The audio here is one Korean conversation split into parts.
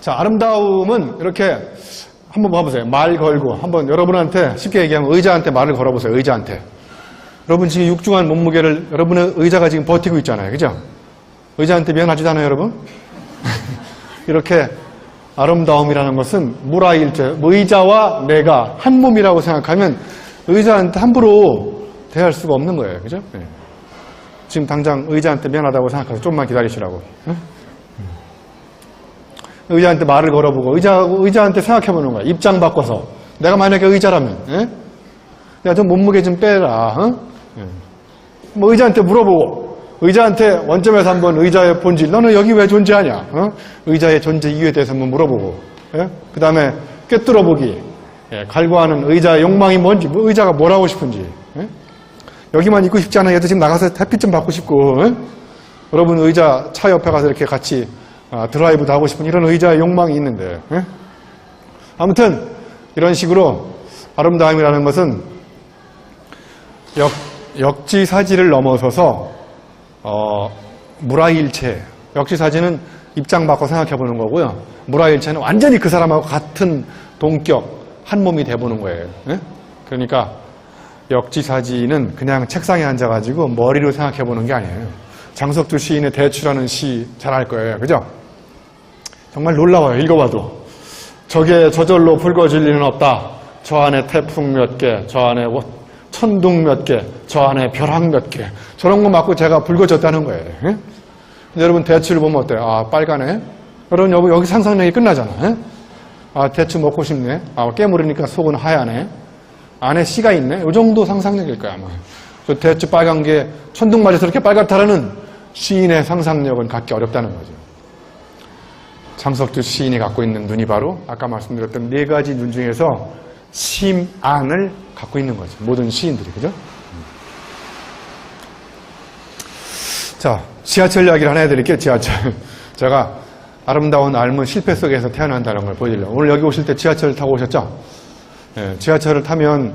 자, 아름다움은 이렇게 한번 봐보세요. 말 걸고 한번 여러분한테 쉽게 얘기하면 의자한테 말을 걸어보세요. 의자한테. 여러분 지금 육중한 몸무게를 여러분의 의자가 지금 버티고 있잖아요. 그죠? 의자한테 미안하지도 않아요, 여러분? 이렇게 아름다움이라는 것은 무라일체, 의자와 내가 한 몸이라고 생각하면 의자한테 함부로 대할 수가 없는 거예요. 그죠? 네. 지금 당장 의자한테 미안하다고 생각해서 좀만 기다리시라고. 네? 의자한테 말을 걸어보고 의자한테 생각해보는 거야. 입장 바꿔서. 내가 만약에 의자라면 예? 야, 좀 몸무게 좀 빼라. 예. 뭐 의자한테 물어보고 의자한테 원점에서 한번 의자의 본질 너는 여기 왜 존재하냐. 의자의 존재 이유에 대해서 한번 물어보고 예? 그 다음에 꿰뚫어보기. 예, 갈구하는 의자의 욕망이 뭔지 의자가 뭘 하고 싶은지 예? 여기만 있고 싶지 않아. 얘도 지금 나가서 햇빛 좀 받고 싶고 예? 여러분 의자 차 옆에 가서 이렇게 같이 드라이브도 하고 싶은 이런 의자의 욕망이 있는데 예? 아무튼 이런 식으로 아름다움이라는 것은 역지사지를 넘어서서 무라일체, 역지사지는 입장 바꿔 생각해보는 거고요. 무라일체는 완전히 그 사람하고 같은 동격, 한 몸이 돼보는 거예요. 예? 그러니까 역지사지는 그냥 책상에 앉아가지고 머리로 생각해보는 게 아니에요. 장석주 시인의 대추라는 시 잘 알 거예요. 그죠? 정말 놀라워요. 읽어봐도. 저게 저절로 붉어질 리는 없다. 저 안에 태풍 몇 개, 저 안에 천둥 몇 개, 저 안에 벼락 몇 개. 저런 거 맞고 제가 붉어졌다는 거예요. 예? 여러분 대추를 보면 어때요? 아, 빨가네? 여러분 여기 상상력이 끝나잖아. 예? 아, 대추 먹고 싶네. 아, 깨물으니까 속은 하얗네. 안에 씨가 있네. 이 정도 상상력일 거야, 아마. 저 대추 빨간 게 천둥 맞아서 이렇게 빨갛다라는 시인의 상상력은 갖기 어렵다는 거죠. 장석주 시인이 갖고 있는 눈이 바로 아까 말씀드렸던 네 가지 눈 중에서 심안을 갖고 있는 거죠. 모든 시인들이. 그죠? 자, 지하철 이야기를 하나 해드릴게요. 지하철. 제가 아름다운 삶은 실패 속에서 태어난다는 걸 보여드리려고. 오늘 여기 오실 때 지하철 타고 오셨죠? 네, 지하철을 타면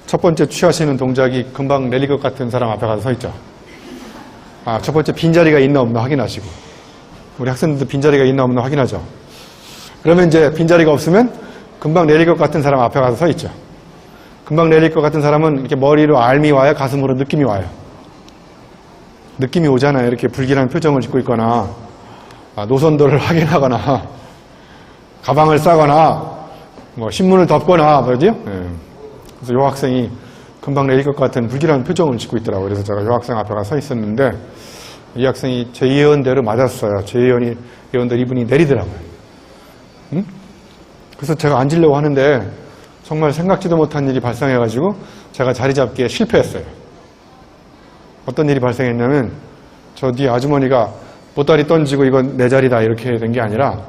첫 번째 취하시는 동작이 금방 내릴 것 같은 사람 앞에 가서 서 있죠. 아, 첫 번째 빈자리가 있나 없나 확인하시고. 우리 학생들도 빈자리가 있나 없나 확인하죠. 그러면 이제 빈자리가 없으면 금방 내릴 것 같은 사람 앞에 가서 서 있죠. 금방 내릴 것 같은 사람은 이렇게 머리로 알미 와요? 가슴으로 느낌이 와요? 느낌이 오잖아요. 이렇게 불길한 표정을 짓고 있거나 노선도를 확인하거나 가방을 싸거나 뭐 신문을 덮거나 그러죠? 네. 그래서 요 학생이 금방 내릴 것 같은 불길한 표정을 짓고 있더라고요. 그래서 제가 요 학생 앞에 가서 서 있었는데 이 학생이 제 예언대로 맞았어요. 제 예언대로 이분이 내리더라고요. 응? 그래서 제가 앉으려고 하는데 정말 생각지도 못한 일이 발생해가지고 제가 자리 잡기에 실패했어요. 어떤 일이 발생했냐면 저 뒤에 아주머니가 보따리 던지고 이건 내 자리다 이렇게 된 게 아니라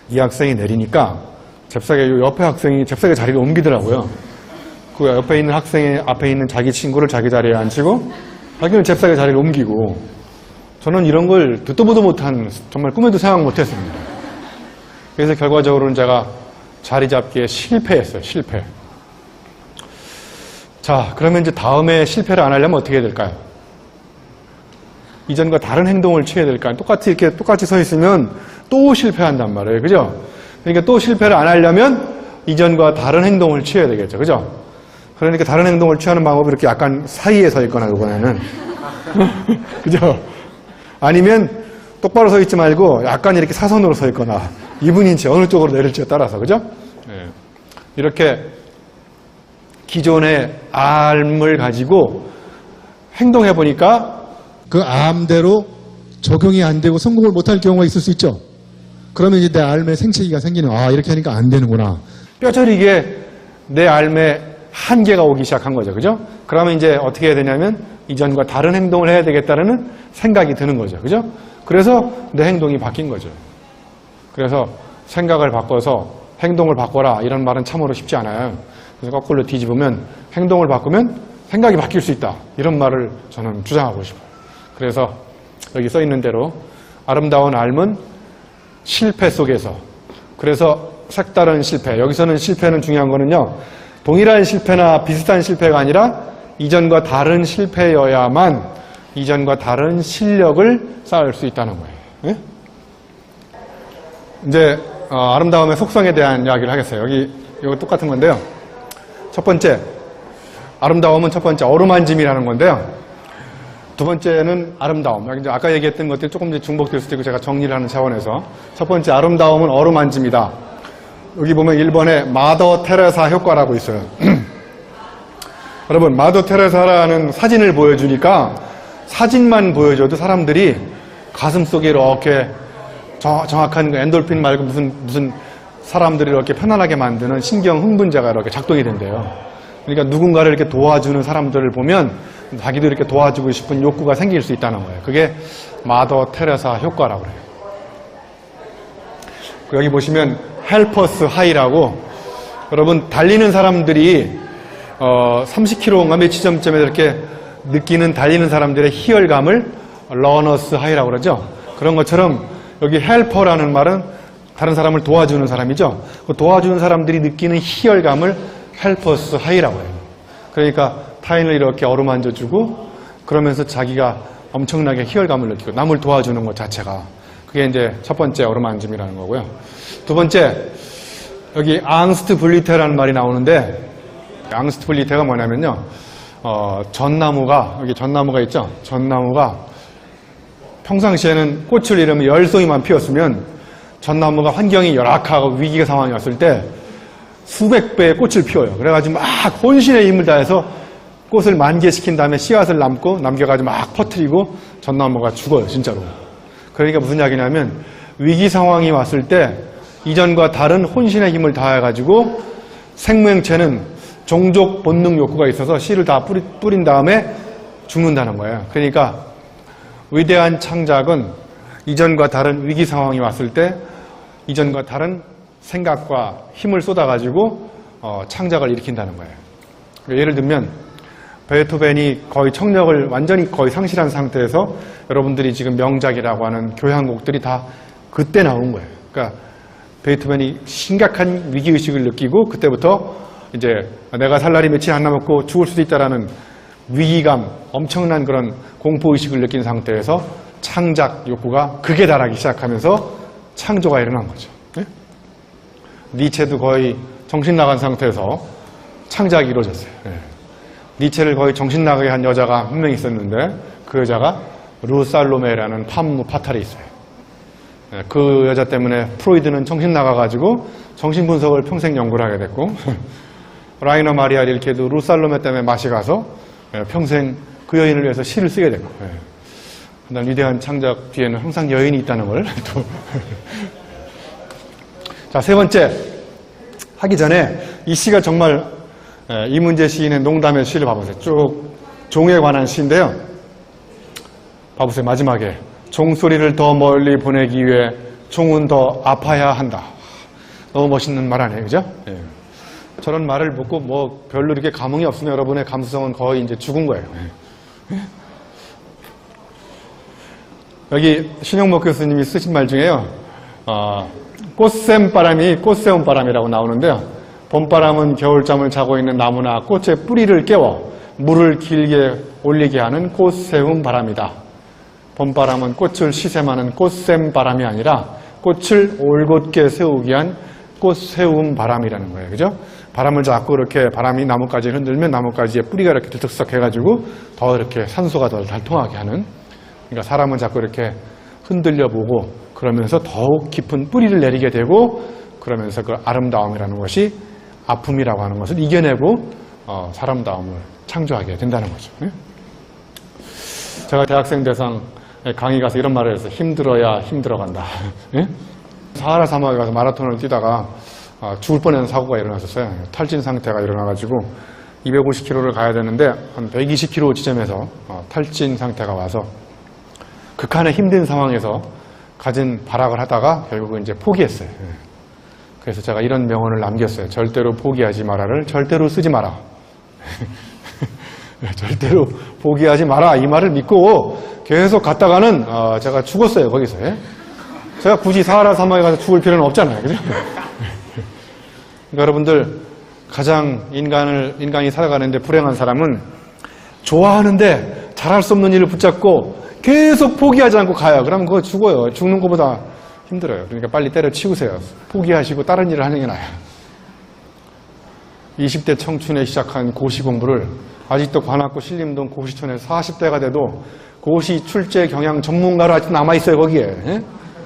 이 학생이 내리니까 잽싸게 옆에 학생이 잽싸게 자리를 옮기더라고요. 그 옆에 있는 학생의 앞에 있는 자기 친구를 자기 자리에 앉히고 자기는 잽싸게 자리를 옮기고 저는 이런 걸 듣도 보도 못한 정말 꿈에도 생각 못했습니다. 그래서 결과적으로는 제가 자리 잡기에 실패했어요. 실패. 자, 그러면 이제 다음에 실패를 안 하려면 어떻게 해야 될까요? 이전과 다른 행동을 취해야 될까요? 똑같이 서 있으면 또 실패한단 말이에요. 그죠? 그러니까 또 실패를 안 하려면 이전과 다른 행동을 취해야 되겠죠. 그죠? 그러니까 다른 행동을 취하는 방법이 이렇게 약간 사이에 서 있거나 이번에는 그죠? 아니면 똑바로 서 있지 말고 약간 이렇게 사선으로 서 있거나 이분인지 어느 쪽으로 내릴지에 따라서 그죠? 네. 이렇게 기존의 암을 가지고 행동해 보니까 그 암대로 적용이 안 되고 성공을 못할 경우가 있을 수 있죠. 그러면 이제 내 삶에 생채기가 생기는 이렇게 하니까 안 되는구나. 뼈저리게 내 삶에 한계가 오기 시작한 거죠. 그죠? 그러면 이제 어떻게 해야 되냐면 이전과 다른 행동을 해야 되겠다는 생각이 드는 거죠. 그죠? 그래서 내 행동이 바뀐 거죠. 그래서 생각을 바꿔서 행동을 바꿔라 이런 말은 참으로 쉽지 않아요. 그래서 거꾸로 뒤집으면 행동을 바꾸면 생각이 바뀔 수 있다. 이런 말을 저는 주장하고 싶어요. 그래서 여기 써 있는 대로 아름다운 삶은 실패 속에서 그래서 색다른 실패. 여기서는 실패는 중요한 거는요. 동일한 실패나 비슷한 실패가 아니라 이전과 다른 실패여야만 이전과 다른 실력을 쌓을 수 있다는 거예요. 예? 이제 아름다움의 속성에 대한 이야기를 하겠어요. 이거 똑같은 건데요. 첫 번째, 아름다움은 첫 번째 어루만짐이라는 건데요. 두 번째는 아름다움. 여기 이제 아까 얘기했던 것들이 조금 이제 중복될 수도 있고 제가 정리를 하는 차원에서 첫 번째 아름다움은 어루만짐이다. 여기 보면 1번에 마더 테레사 효과라고 있어요. 여러분, 마더 테레사라는 사진을 보여주니까 사진만 보여줘도 사람들이 가슴속에 이렇게 정확한 그 엔돌핀 말고 무슨 사람들이 이렇게 편안하게 만드는 신경 흥분제가 이렇게 작동이 된대요. 그러니까 누군가를 이렇게 도와주는 사람들을 보면 자기도 이렇게 도와주고 싶은 욕구가 생길 수 있다는 거예요. 그게 마더 테레사 효과라고 그래요. 여기 보시면 헬퍼스 하이라고, 여러분 달리는 사람들이 30km인가 몇 지점쯤에 이렇게 느끼는 달리는 사람들의 희열감을 러너스 하이라고 그러죠. 그런 것처럼 여기 헬퍼라는 말은 다른 사람을 도와주는 사람이죠. 그 도와주는 사람들이 느끼는 희열감을 헬퍼스 하이라고 해요. 그러니까 타인을 이렇게 어루만져주고 그러면서 자기가 엄청나게 희열감을 느끼고 남을 도와주는 것 자체가, 그게 이제 첫 번째 어루만짐이라는 거고요. 두 번째, 여기 앙스트 블리테라는 말이 나오는데, 앙스트 블리테가 뭐냐면요, 전나무가, 여기 전나무가 있죠? 전나무가 평상시에는 꽃을 이르면 10송이만 피었으면 전나무가 환경이 열악하고 위기 상황이 왔을 때 수백 배의 꽃을 피워요. 그래가지고 막 혼신의 힘을 다해서 꽃을 만개시킨 다음에 씨앗을 남겨가지고 막 퍼뜨리고 전나무가 죽어요, 진짜로. 그러니까 무슨 이야기냐면 위기 상황이 왔을 때 이전과 다른 혼신의 힘을 다해가지고 생명체는 종족 본능 욕구가 있어서 씨를 다 뿌린 다음에 죽는다는 거예요. 그러니까 위대한 창작은 이전과 다른 위기 상황이 왔을 때 이전과 다른 생각과 힘을 쏟아가지고 창작을 일으킨다는 거예요. 예를 들면 베토벤이 거의 청력을 완전히 거의 상실한 상태에서 여러분들이 지금 명작이라고 하는 교향곡들이 다 그때 나온 거예요. 그러니까 베토벤이 심각한 위기의식을 느끼고 그때부터 이제 내가 살 날이 며칠 안 남았고 죽을 수도 있다라는 위기감, 엄청난 그런 공포의식을 느낀 상태에서 창작 욕구가 극에 달하기 시작하면서 창조가 일어난 거죠. 네? 니체도 거의 정신 나간 상태에서 창작이 이루어졌어요. 네. 니체를 거의 정신 나가게 한 여자가 한 명 있었는데 그 여자가 루살로메라는 판무 파탈이 있어요. 네. 그 여자 때문에 프로이드는 정신 나가가지고 정신분석을 평생 연구를 하게 됐고 라이너 마리아 릴케도 루살로메 때문에 맛이 가서 평생 그 여인을 위해서 시를 쓰게 됐고, 그다음 위대한 창작 뒤에는 항상 여인이 있다는 걸 또. 자, 세 번째, 하기 전에 이 시가 정말 이문재 시인의 농담의 시를 봐보세요. 쭉 종에 관한 시인데요. 봐보세요. 마지막에 종소리를 더 멀리 보내기 위해 종은 더 아파야 한다. 너무 멋있는 말 아니에요, 그죠? 예. 저런 말을 듣고 뭐 별로 이렇게 감흥이 없으면 여러분의 감수성은 거의 이제 죽은 거예요. 여기 신영목 교수님이 쓰신 말 중에요. 꽃샘바람이 꽃새운 바람이라고 나오는데요. 봄바람은 겨울잠을 자고 있는 나무나 꽃의 뿌리를 깨워 물을 길게 올리게 하는 꽃새운 바람이다. 봄바람은 꽃을 시샘하는 꽃샘바람이 아니라 꽃을 올곧게 세우기 위한 꽃새운 바람이라는 거예요. 그죠? 바람을 자꾸 이렇게 바람이 나뭇가지를 흔들면 나뭇가지에 뿌리가 이렇게 들썩 해가지고 더 이렇게 산소가 더 잘 통하게 하는, 그러니까 사람은 자꾸 이렇게 흔들려 보고 그러면서 더욱 깊은 뿌리를 내리게 되고 그러면서 그 아름다움이라는 것이 아픔이라고 하는 것을 이겨내고 사람다움을 창조하게 된다는 거죠. 제가 대학생 대상 강의 가서 이런 말을 했어요. 힘들어야 힘들어간다. 사하라 사막에 가서 마라톤을 뛰다가 죽을 뻔한 사고가 일어났었어요. 탈진 상태가 일어나가지고 250km를 가야 되는데 한 120km 지점에서 탈진 상태가 와서 극한의 힘든 상황에서 가진 발악을 하다가 결국은 이제 포기했어요. 그래서 제가 이런 명언을 남겼어요. 절대로 포기하지 마라를 절대로 쓰지 마라. 절대로 포기하지 마라 이 말을 믿고 계속 갔다가는 제가 죽었어요. 거기서. 제가 굳이 사하라 사막에 가서 죽을 필요는 없잖아요. 그죠? 그러니까 여러분들 가장 인간이 살아가는데 불행한 사람은 좋아하는데 잘할 수 없는 일을 붙잡고 계속 포기하지 않고 가요. 그러면 그거 죽어요. 죽는 것보다 힘들어요. 그러니까 빨리 때려치우세요. 포기하시고 다른 일을 하는 게 나아요. 20대 청춘에 시작한 고시 공부를 아직도 관악구 신림동 고시촌에서 40대가 돼도 고시 출제 경향 전문가로 아직 남아있어요. 거기에. 예?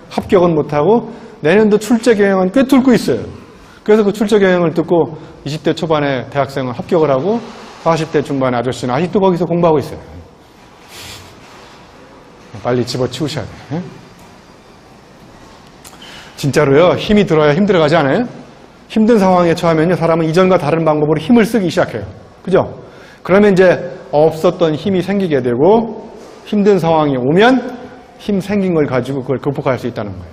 합격은 못하고 내년도 출제 경향은 꽤 뚫고 있어요. 그래서 그 출제 경향을 듣고 20대 초반에 대학생은 합격을 하고 40대 중반의 아저씨는 아직도 거기서 공부하고 있어요. 빨리 집어치우셔야 돼요. 예? 진짜로요. 힘이 들어야 힘들어가지 않아요? 힘든 상황에 처하면요. 사람은 이전과 다른 방법으로 힘을 쓰기 시작해요. 그죠? 그러면 이제 없었던 힘이 생기게 되고 힘든 상황이 오면 힘 생긴 걸 가지고 그걸 극복할 수 있다는 거예요.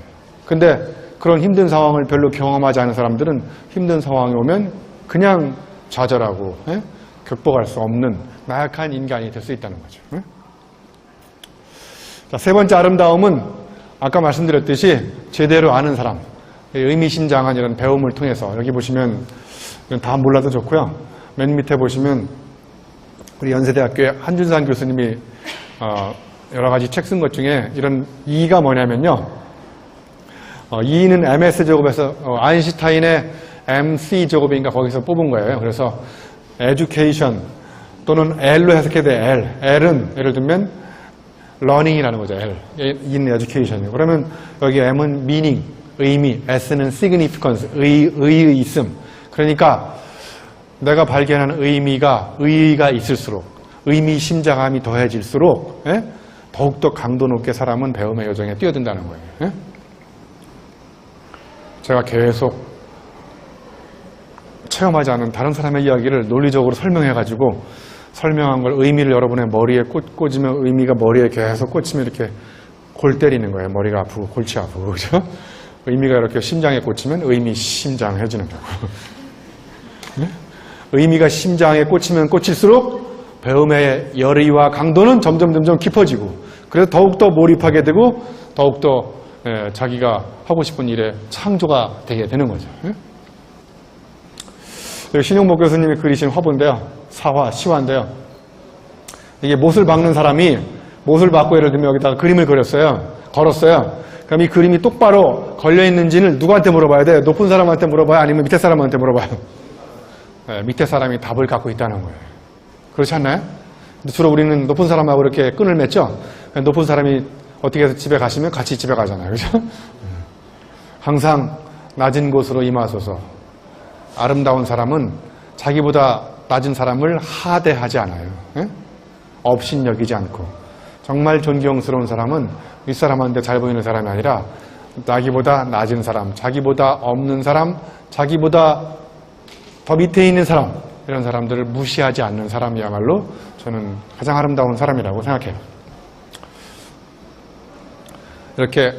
근데 그런 힘든 상황을 별로 경험하지 않은 사람들은 힘든 상황이 오면 그냥 좌절하고 예? 극복할 수 없는 나약한 인간이 될 수 있다는 거죠. 예? 자, 세 번째 아름다움은 아까 말씀드렸듯이 제대로 아는 사람, 의미심장한 이런 배움을 통해서 여기 보시면 다 몰라도 좋고요. 맨 밑에 보시면 우리 연세대학교의 한준상 교수님이 여러 가지 책 쓴 것 중에 이런 E가 뭐냐면요. E는 MS제곱에서 아인슈타인의 MC제곱인가 거기서 뽑은 거예요. 그래서 education 또는 L로 해석해도 L. L은 예를 들면 learning이라는 거죠. L. E는 education이에요. 그러면 여기 M은 meaning, 의미, S는 significance, 의의 있음. 그러니까 내가 발견하는 의의가 있을수록 의미심장함이 더해질수록 예? 더욱더 강도 높게 사람은 배움의 여정에 뛰어든다는 거예요. 예? 제가 계속 체험하지 않은 다른 사람의 이야기를 논리적으로 설명해가지고 설명한 걸 의미를 여러분의 머리에 꽂으면 의미가 머리에 계속 꽂히면 이렇게 골 때리는 거예요. 머리가 아프고 골치 아프고 그죠? 의미가 이렇게 심장에 꽂히면 의미심장해지는 거고 네? 의미가 심장에 꽂히면 꽂힐수록 배움의 열의와 강도는 점점 깊어지고 그래서 더욱더 몰입하게 되고 더욱더 자기가 하고 싶은 일에 창조가 되게 되는 거죠. 신용복 교수님이 그리신 화보인데요. 사화, 시화인데요. 이게 못을 박는 사람이 못을 박고 예를 들면 여기다가 그림을 걸었어요. 그럼 이 그림이 똑바로 걸려있는지는 누구한테 물어봐야 돼요? 높은 사람한테 물어봐요? 아니면 밑에 사람한테 물어봐요? 밑에 사람이 답을 갖고 있다는 거예요. 그렇지 않나요? 주로 우리는 높은 사람하고 이렇게 끈을 맺죠? 높은 사람이 어떻게 해서 집에 가시면 같이 집에 가잖아요. 그죠? 항상 낮은 곳으로 임하소서. 아름다운 사람은 자기보다 낮은 사람을 하대하지 않아요. 업신여기지 않고. 정말 존경스러운 사람은 윗사람한테 잘 보이는 사람이 아니라 자기보다 낮은 사람, 자기보다 없는 사람, 자기보다 더 밑에 있는 사람, 이런 사람들을 무시하지 않는 사람이야말로 저는 가장 아름다운 사람이라고 생각해요. 이렇게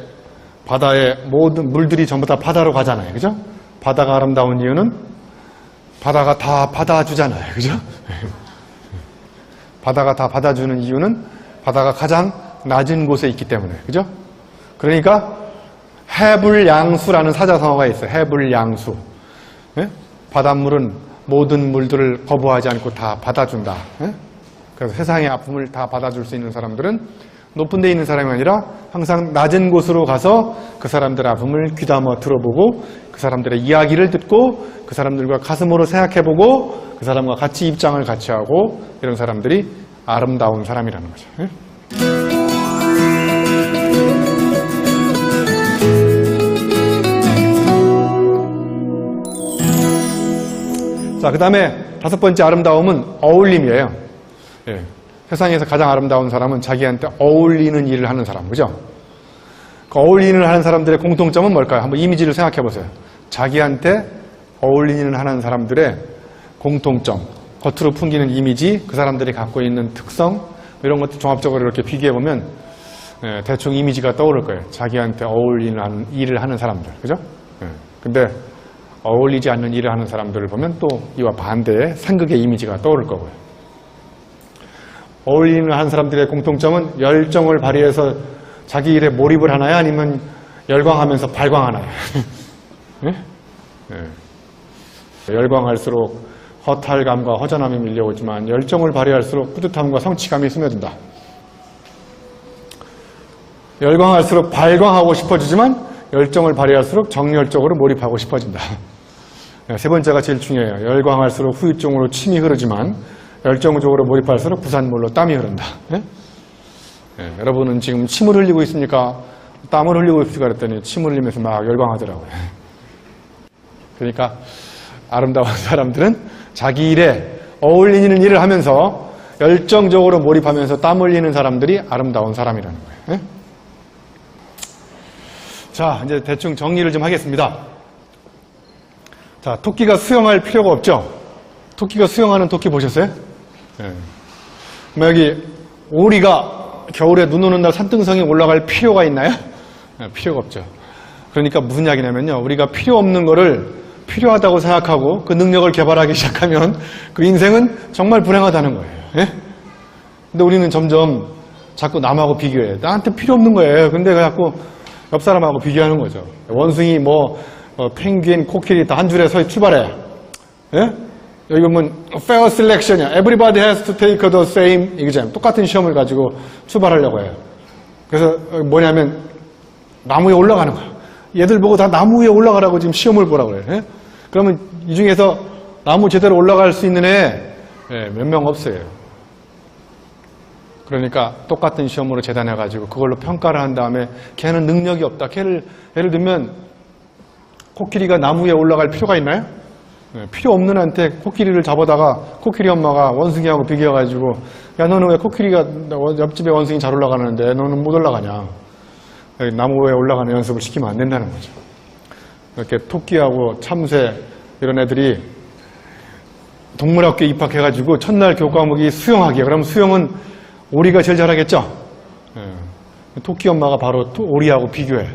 바다에 모든 물들이 전부 다 바다로 가잖아요. 그죠? 바다가 아름다운 이유는 바다가 다 받아주잖아요. 그죠? 바다가 다 받아주는 이유는 바다가 가장 낮은 곳에 있기 때문에. 그죠? 그러니까 해불양수라는 사자성어가 있어요. 해불양수. 예? 바닷물은 모든 물들을 거부하지 않고 다 받아준다. 예? 그래서 세상의 아픔을 다 받아줄 수 있는 사람들은 높은 데 있는 사람이 아니라 항상 낮은 곳으로 가서 그 사람들의 아픔을 귀담아 들어보고 그 사람들의 이야기를 듣고 그 사람들과 가슴으로 생각해보고 그 사람과 같이 입장을 같이 하고 이런 사람들이 아름다운 사람이라는 거죠. 예? 자, 그 다음에 다섯 번째 아름다움은 어울림이에요. 예. 세상에서 가장 아름다운 사람은 자기한테 어울리는 일을 하는 사람, 그죠? 그 어울리는 일을 하는 사람들의 공통점은 뭘까요? 한번 이미지를 생각해 보세요. 자기한테 어울리는 일을 하는 사람들의 공통점, 겉으로 풍기는 이미지, 그 사람들이 갖고 있는 특성, 이런 것들 종합적으로 이렇게 비교해 보면 대충 이미지가 떠오를 거예요. 자기한테 어울리는 일을 하는 사람들, 그죠? 근데 어울리지 않는 일을 하는 사람들을 보면 또 이와 반대의 상극의 이미지가 떠오를 거고요. 어울리는 하는 사람들의 공통점은 열정을 발휘해서 자기 일에 몰입을 하나요? 아니면 열광하면서 발광하나요? 네? 네. 열광할수록 허탈감과 허전함이 밀려오지만 열정을 발휘할수록 뿌듯함과 성취감이 스며든다. 열광할수록 발광하고 싶어지지만 열정을 발휘할수록 정열적으로 몰입하고 싶어진다. 세 번째가 제일 중요해요. 열광할수록 후유증으로 침이 흐르지만 열정적으로 몰입할수록 부산물로 땀이 흐른다. 여러분은 지금 침을 흘리고 있습니까? 땀을 흘리고 있을까 그랬더니 침을 흘리면서 막 열광하더라고요. 그러니까 아름다운 사람들은 자기 일에 어울리는 일을 하면서 열정적으로 몰입하면서 땀 흘리는 사람들이 아름다운 사람이라는 거예요. 자, 이제 대충 정리를 좀 하겠습니다. 자, 토끼가 수영할 필요가 없죠? 토끼가 수영하는 토끼 보셨어요? 여기 오리가 겨울에 눈 오는 날 산등성에 올라갈 필요가 있나요? 필요가 없죠. 그러니까 무슨 이야기냐면요. 우리가 필요 없는 거를 필요하다고 생각하고 그 능력을 개발하기 시작하면 그 인생은 정말 불행하다는 거예요. 근데 우리는 점점 자꾸 남하고 비교해요. 나한테 필요 없는 거예요. 근데 자꾸 옆 사람하고 비교하는 거죠. 원숭이, 펭귄, 코끼리 다 한 줄에 서 출발해. 여기 보면 fair selection이야. Everybody has to take the same exam. 똑같은 시험을 가지고 출발하려고 해요. 그래서 뭐냐면 나무 위에 올라가는 거야. 얘들 보고 다 나무 위에 올라가라고 지금 시험을 보라고 그래요. 그러면 이 중에서 나무 제대로 올라갈 수 있는 애 몇 명 없어요. 그러니까 똑같은 시험으로 재단해가지고 그걸로 평가를 한 다음에 걔는 능력이 없다. 걔를 예를 들면 코끼리가 나무 위에 올라갈 필요가 있나요? 필요 없는 한테 코끼리를 잡아다가 코끼리 엄마가 원숭이하고 비교해가지고 야 너는 왜 코끼리가 옆집에 원숭이 잘 올라가는데 너는 못 올라가냐. 나무 위에 올라가는 연습을 시키면 안 된다는 거죠. 이렇게 토끼하고 참새 이런 애들이 동물학교에 입학해가지고 첫날 교과목이 수영하기야. 그럼 수영은 오리가 제일 잘하겠죠? 토끼 엄마가 바로 오리하고 비교해.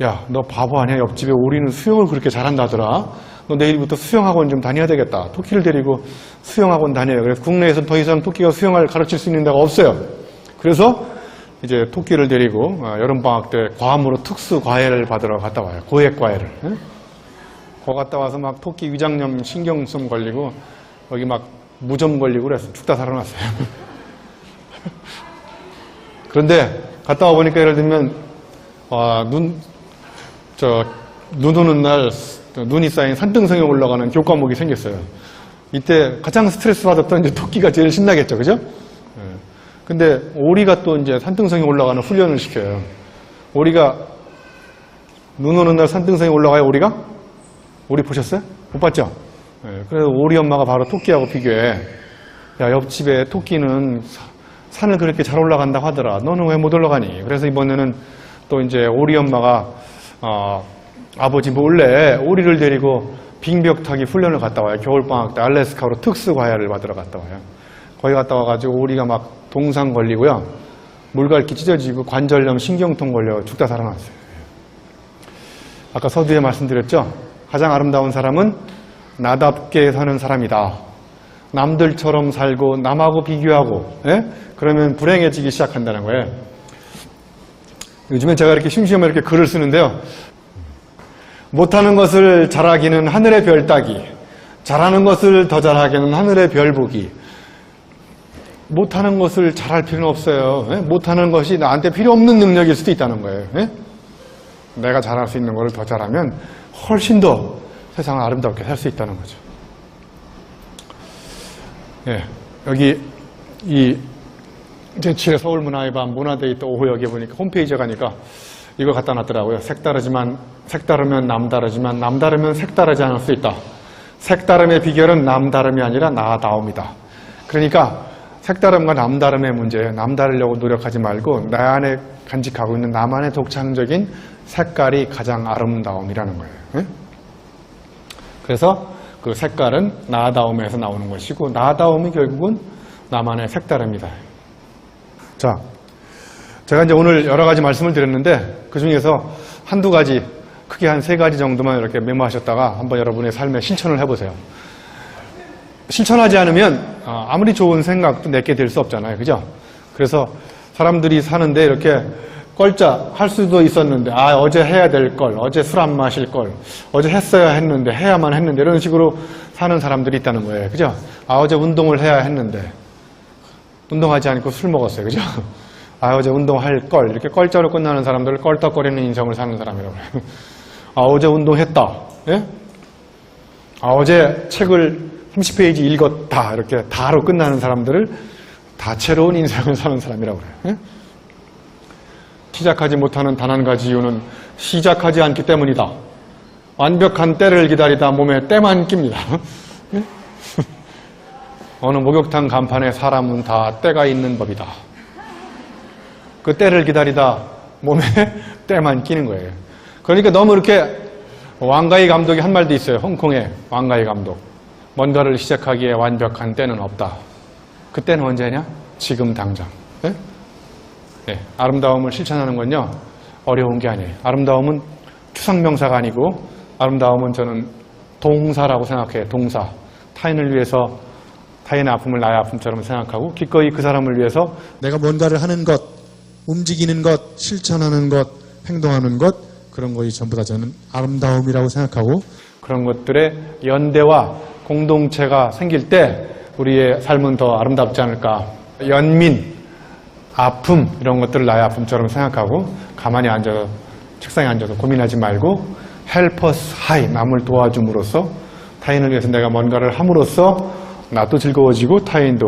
야, 너 바보 아니야? 옆집에 오리는 수영을 그렇게 잘한다더라. 너 내일부터 수영학원 좀 다녀야 되겠다. 토끼를 데리고 수영학원 다녀요. 그래서 국내에서 더 이상 토끼가 수영을 가르칠 수 있는 데가 없어요. 그래서 이제 토끼를 데리고 여름방학 때 과암으로 특수 과외를 받으러 갔다 와요. 고액 과외를. 거 갔다 와서 막 토끼 위장염 신경성 걸리고 여기 막 무좀 걸리고 그래서 죽다 살아났어요. 그런데 갔다 와 보니까 예를 들면 눈 오는 날 눈이 쌓인 산등성에 올라가는 교과목이 생겼어요. 이때 가장 스트레스 받았던 이제 토끼가 제일 신나겠죠, 그죠? 근데 오리가 또 이제 산등성에 올라가는 훈련을 시켜요. 오리가 눈 오는 날 산등성에 올라가요, 오리가? 오리 보셨어요? 못 봤죠? 그래서 오리 엄마가 바로 토끼하고 비교해. 야, 옆집에 토끼는 산을 그렇게 잘 올라간다고 하더라. 너는 왜 못 올라가니? 그래서 이번에는 또 이제 오리 엄마가 아버지 몰래 오리를 데리고 빙벽 타기 훈련을 갔다 와요. 겨울방학 때 알래스카로 특수 과외를 받으러 갔다 와요. 거기 갔다 와가지고 오리가 막 동상 걸리고요. 물갈퀴 찢어지고 관절염, 신경통 걸려 죽다 살아났어요. 아까 서두에 말씀드렸죠? 가장 아름다운 사람은 나답게 사는 사람이다. 남들처럼 살고 남하고 비교하고 그러면 불행해지기 시작한다는 거예요. 요즘엔 제가 이렇게 심심하면 이렇게 글을 쓰는데요. 못하는 것을 잘하기는 하늘의 별 따기, 잘하는 것을 더 잘하기는 하늘의 별 보기. 못하는 것을 잘할 필요는 없어요. 못하는 것이 나한테 필요 없는 능력일 수도 있다는 거예요. 내가 잘할 수 있는 것을 더 잘하면 훨씬 더 세상을 아름답게 살 수 있다는 거죠. 여기 이 제7회 서울문화의 밤 문화데이터 오후 여기에 보니까 홈페이지에 가니까 이걸 갖다 놨더라고요. 색다르면 남다르지만 남다르면 색다르지 않을 수 있다. 색다름의 비결은 남다름이 아니라 나다움이다. 그러니까 색다름과 남다름의 문제예요. 남다르려고 노력하지 말고 내 안에 간직하고 있는 나만의 독창적인 색깔이 가장 아름다움이라는 거예요. 그래서 그 색깔은 나다움에서 나오는 것이고 나다움이 결국은 나만의 색다름이다. 자, 제가 이제 오늘 여러 가지 말씀을 드렸는데 그 중에서 한두 가지, 크게 한 3가지 정도만 이렇게 메모하셨다가 한번 여러분의 삶에 실천을 해보세요. 실천하지 않으면 아무리 좋은 생각도 내게 될 수 없잖아요. 그죠? 그래서 사람들이 사는데 이렇게 껄짜 할 수도 있었는데 어제 해야 될 걸, 어제 술 안 마실 걸, 어제 했어야 했는데 해야만 했는데 이런 식으로 사는 사람들이 있다는 거예요. 그죠? 어제 운동을 해야 했는데 운동하지 않고 술 먹었어요. 그죠? 아, 어제 운동할 걸. 이렇게 껄자로 끝나는 사람들을 껄떡거리는 인생을 사는 사람이라고 그래요. 아, 어제 운동했다. 예? 아, 어제 책을 30페이지 읽었다. 이렇게 다로 끝나는 사람들을 다채로운 인생을 사는 사람이라고 그래요. 예? 시작하지 못하는 단 한 가지 이유는 시작하지 않기 때문이다. 완벽한 때를 기다리다 몸에 때만 낍니다. 예? 어느 목욕탕 간판에 사람은 다 때가 있는 법이다. 그 때를 기다리다 몸에 때만 끼는 거예요. 그러니까 너무 이렇게 왕가희 감독이 한 말도 있어요. 홍콩의 왕가희 감독. 뭔가를 시작하기에 완벽한 때는 없다. 그때는 언제냐? 지금 당장. 네? 네. 아름다움을 실천하는 건요, 어려운 게 아니에요. 아름다움은 추상명사가 아니고, 아름다움은 저는 동사라고 생각해요. 동사. 타인을 위해서 타인의 아픔을 나의 아픔처럼 생각하고 기꺼이 그 사람을 위해서 내가 뭔가를 하는 것, 움직이는 것, 실천하는 것, 행동하는 것, 그런 것이 전부 다 저는 아름다움이라고 생각하고, 그런 것들의 연대와 공동체가 생길 때 우리의 삶은 더 아름답지 않을까. 연민, 아픔, 이런 것들을 나의 아픔처럼 생각하고 가만히 앉아서 책상에 앉아서 고민하지 말고 help us high, 남을 도와줌으로써 타인을 위해서 내가 뭔가를 함으로써 나도 즐거워지고 타인도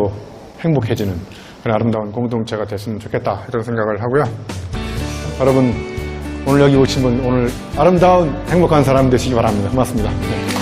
행복해지는 그런 아름다운 공동체가 됐으면 좋겠다, 이런 생각을 하고요. 여러분, 오늘 여기 오신 분 오늘 아름다운 행복한 사람 되시기 바랍니다. 고맙습니다. 네.